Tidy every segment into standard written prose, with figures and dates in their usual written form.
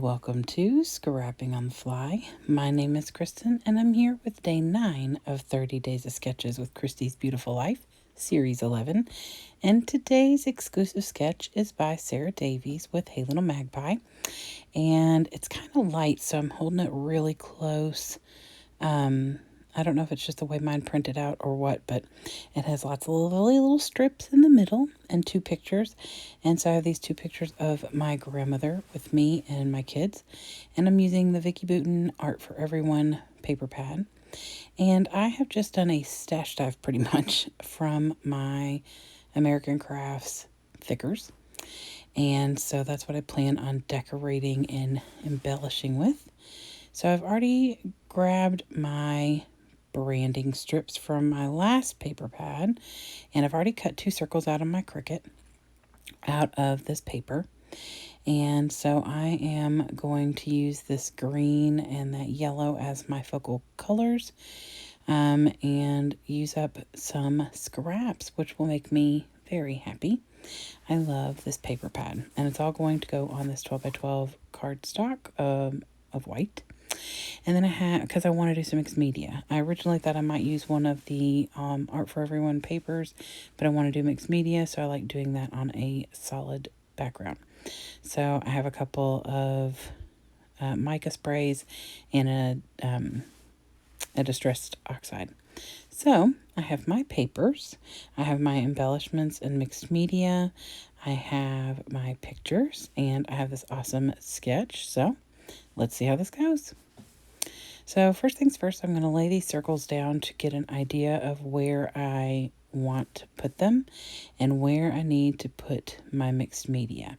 welcome to Scrapping on the Fly. My name is Kristen, and I'm here with day 9 of 30 Days of Sketches with Christy's Beautiful Life, Series 11. And today's exclusive sketch is by Sarah Davies with Hey Little Magpie. And it's kind of light, so I'm holding it really close. I don't know if it's just the way mine printed out or what, but it has lots of lovely little strips in the middle and 2 pictures. And so I have these 2 pictures of my grandmother with me and my kids. And I'm using the Vicki Boutin Art for Everyone paper pad. And I have just done a stash dive pretty much from my American Crafts thickers. And so that's what I plan on decorating and embellishing with. So I've already grabbed my branding strips from my last paper pad, and I've already cut 2 circles out of my Cricut out of this paper. And so I am going to use this green and that yellow as my focal colors, and use up some scraps, which will make me very happy. I love this paper pad, and it's all going to go on this 12 by 12 cardstock of white. And then I had, because I want to do some mixed media. I originally thought I might use one of the Art for Everyone papers, but I want to do mixed media, so I like doing that on a solid background. So I have a couple of mica sprays and a distressed oxide. So I have my papers, I have my embellishments and mixed media, I have my pictures, and I have this awesome sketch. So let's see how this goes. So first things first, I'm going to lay these circles down to get an idea of where I want to put them and where I need to put my mixed media.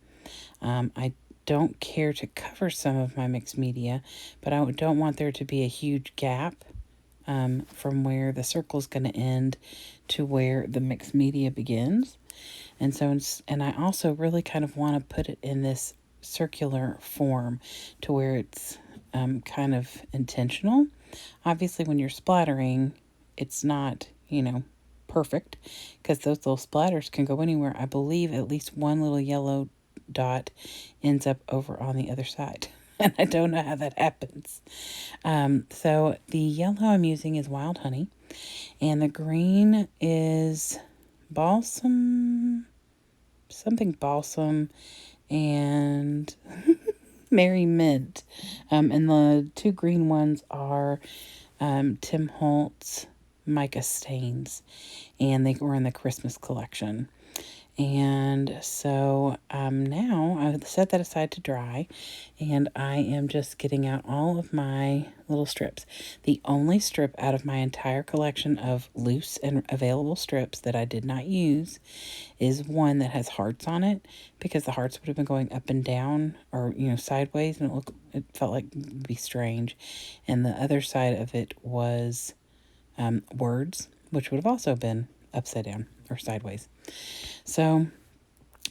I don't care to cover some of my mixed media, but I don't want there to be a huge gap from where the circle is going to end to where the mixed media begins. And so, and I also really kind of want to put it in this circular form to where it's kind of intentional. Obviously, when you're splattering, it's not, perfect, because those little splatters can go anywhere. I believe at least one little yellow dot ends up over on the other side. And I don't know how that happens. So the yellow I'm using is Wild Honey, and the green is Balsam, something Balsam, and Merry Mint. And the 2 green ones are Tim Holtz mica stains, and they were in the Christmas collection. And so now I've set that aside to dry, and I am just getting out all of my little strips. The only strip out of my entire collection of loose and available strips that I did not use is one that has hearts on it, because the hearts would have been going up and down, or sideways, and it felt like it would be strange. And the other side of it was words, which would have also been upside down or sideways. So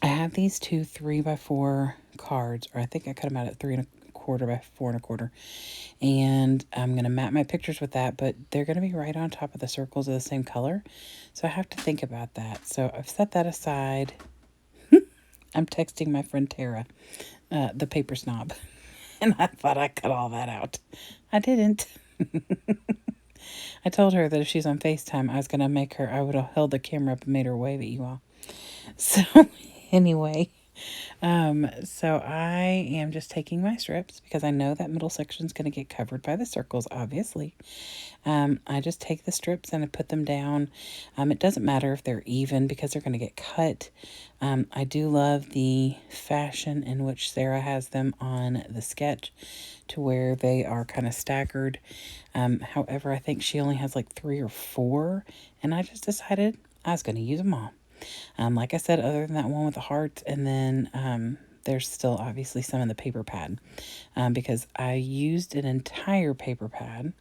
I have these 2 3x4 cards, or I think I cut them out at 3¼ by 4¼ and I'm going to map my pictures with that, but they're going to be right on top of the circles of the same color, so I have to think about that. So I've set that aside. I'm texting my friend Tara, the paper snob, and I thought I cut all that out. I didn't. I told her that if she's on FaceTime, I would have held the camera up and made her wave at you all. So anyway, so I am just taking my strips, because I know that middle section is going to get covered by the circles, obviously. I just take the strips and I put them down. It doesn't matter if they're even, because they're going to get cut. I do love the fashion in which Sarah has them on the sketch, to where they are kind of staggered. However, I think she only has like 3 or 4, and I just decided I was going to use them all. Like I said, other than that one with the hearts, and then there's still obviously some in the paper pad, because I used an entire paper pad,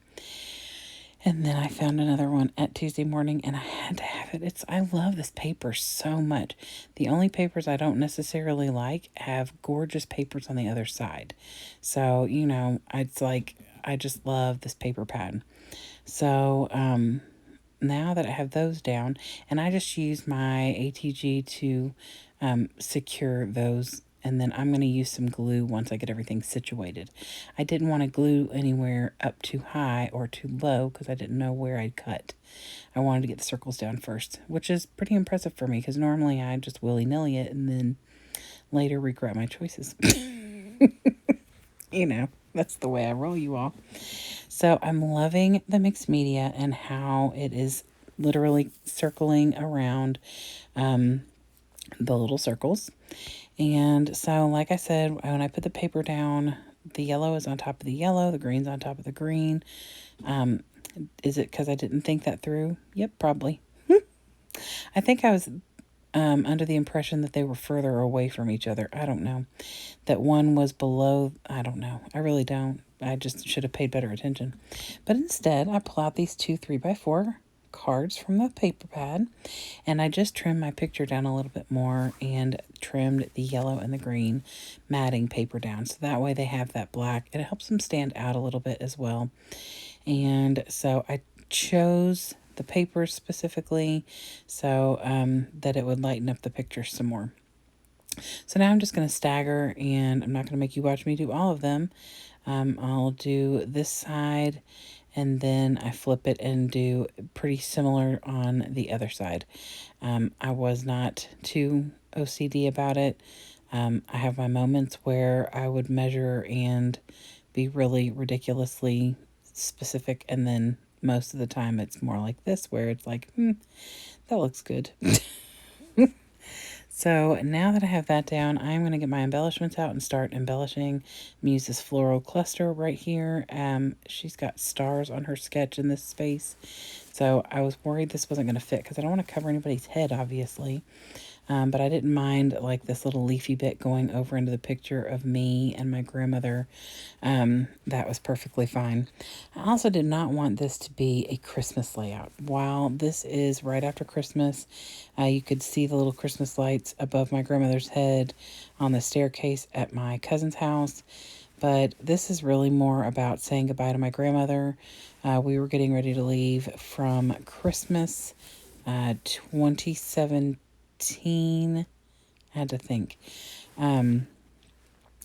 and then I found another one at Tuesday morning, and I had to have it. I love this paper so much. The only papers I don't necessarily like have gorgeous papers on the other side. So, it's like, I just love this paper pad. So, now that I have those down, and I just use my ATG to secure those and then I'm going to use some glue once I get everything situated. I didn't want to glue anywhere up too high or too low because I didn't know where I'd cut. I wanted to get the circles down first, which is pretty impressive for me because normally I just willy-nilly it and then later regret my choices. You know, that's the way I roll, you all. So I'm loving the mixed media and how it is literally circling around the little circles. And so, like I said, when I put the paper down, the yellow is on top of the yellow, the green's on top of the green. Is it because I didn't think that through? Yep, probably. I think I was under the impression that they were further away from each other. I don't know. That one was below. I don't know. I really don't. I just should have paid better attention. But instead, I pull out these 2 3x4 cards from the paper pad, and I just trimmed my picture down a little bit more and trimmed the yellow and the green matting paper down. So that way they have that black. It helps them stand out a little bit as well. And so I chose the paper specifically so that it would lighten up the picture some more. So now I'm just going to stagger, and I'm not going to make you watch me do all of them. I'll do this side, and then I flip it and do pretty similar on the other side. I was not too OCD about it. I have my moments where I would measure and be really ridiculously specific, and then most of the time it's more like this, where it's like, that looks good. So now that I have that down, I'm going to get my embellishments out and start embellishing. I'm going to use this floral cluster right here. She's got stars on her sketch in this space. So I was worried this wasn't going to fit because I don't want to cover anybody's head, obviously. But I didn't mind like this little leafy bit going over into the picture of me and my grandmother. That was perfectly fine. I also did not want this to be a Christmas layout. While this is right after Christmas, you could see the little Christmas lights above my grandmother's head on the staircase at my cousin's house. But this is really more about saying goodbye to my grandmother. We were getting ready to leave from Christmas 2017. I had to think.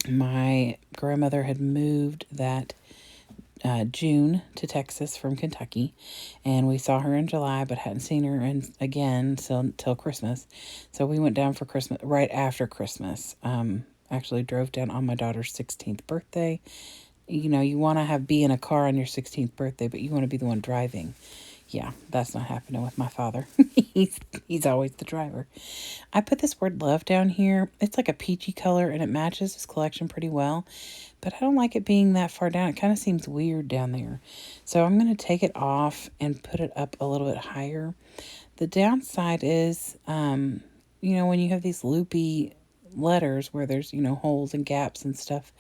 My grandmother had moved that June to Texas from Kentucky, and we saw her in July but hadn't seen her again till Christmas. So we went down for Christmas right after Christmas. Actually drove down on my daughter's 16th birthday. You know, you want to be in a car on your 16th birthday, but you want to be the one driving. Yeah, that's not happening with my father. He's always the driver. I put this word love down here. It's like a peachy color, and it matches his collection pretty well. But I don't like it being that far down. It kind of seems weird down there. So I'm going to take it off and put it up a little bit higher. The downside is, when you have these loopy letters where there's, holes and gaps and stuff,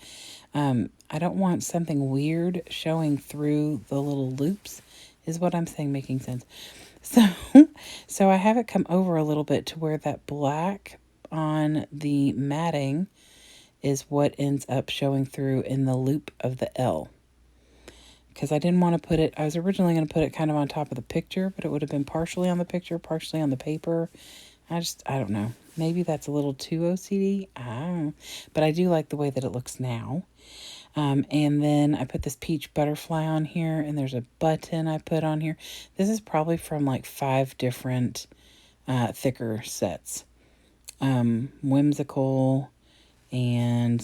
I don't want something weird showing through the little loops. Is what I'm saying making sense? So I have it come over a little bit to where that black on the matting is what ends up showing through in the loop of the L. Because I didn't want to put it, I was originally going to put it kind of on top of the picture, but it would have been partially on the picture, partially on the paper. I don't know. Maybe that's a little too OCD. I don't know. But I do like the way that it looks now. And then I put this peach butterfly on here, and there's a button I put on here. This is probably from like 5 different thicker sets. Whimsical, and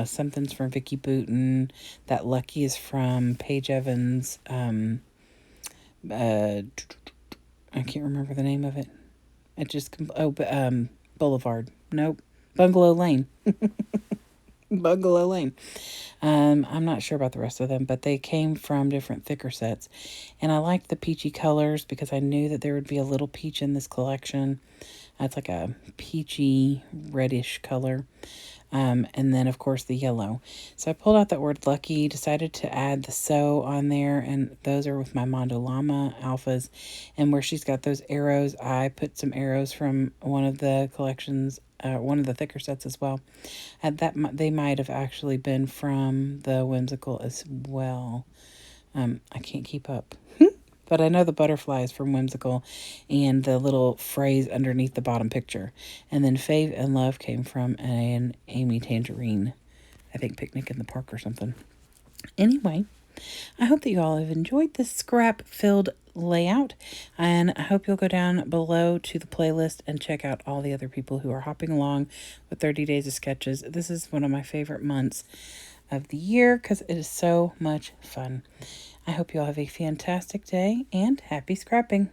something's from Vicki Boutin. That Lucky is from Paige Evans. I can't remember the name of it. It just, Boulevard. Nope. Bungalow Lane. Bungalow Lane. I'm not sure about the rest of them, but they came from different thicker sets. And I liked the peachy colors because I knew that there would be a little peach in this collection. It's like a peachy reddish color. And then, of course, the yellow. So I pulled out that word lucky, decided to add the so on there, and those are with my Mondo Llama alphas. And where she's got those arrows, I put some arrows from one of the collections, one of the thicker sets as well. They might have actually been from the Whimsical as well. I can't keep up. But I know the butterfly is from Whimsical and the little phrase underneath the bottom picture. And then Fave and Love came from an Amy Tangerine, I think, picnic in the park or something. Anyway, I hope that you all have enjoyed this scrap-filled layout, and I hope you'll go down below to the playlist and check out all the other people who are hopping along with 30 Days of Sketches. This is one of my favorite months of the year because it is so much fun. I hope you all have a fantastic day and happy scrapping.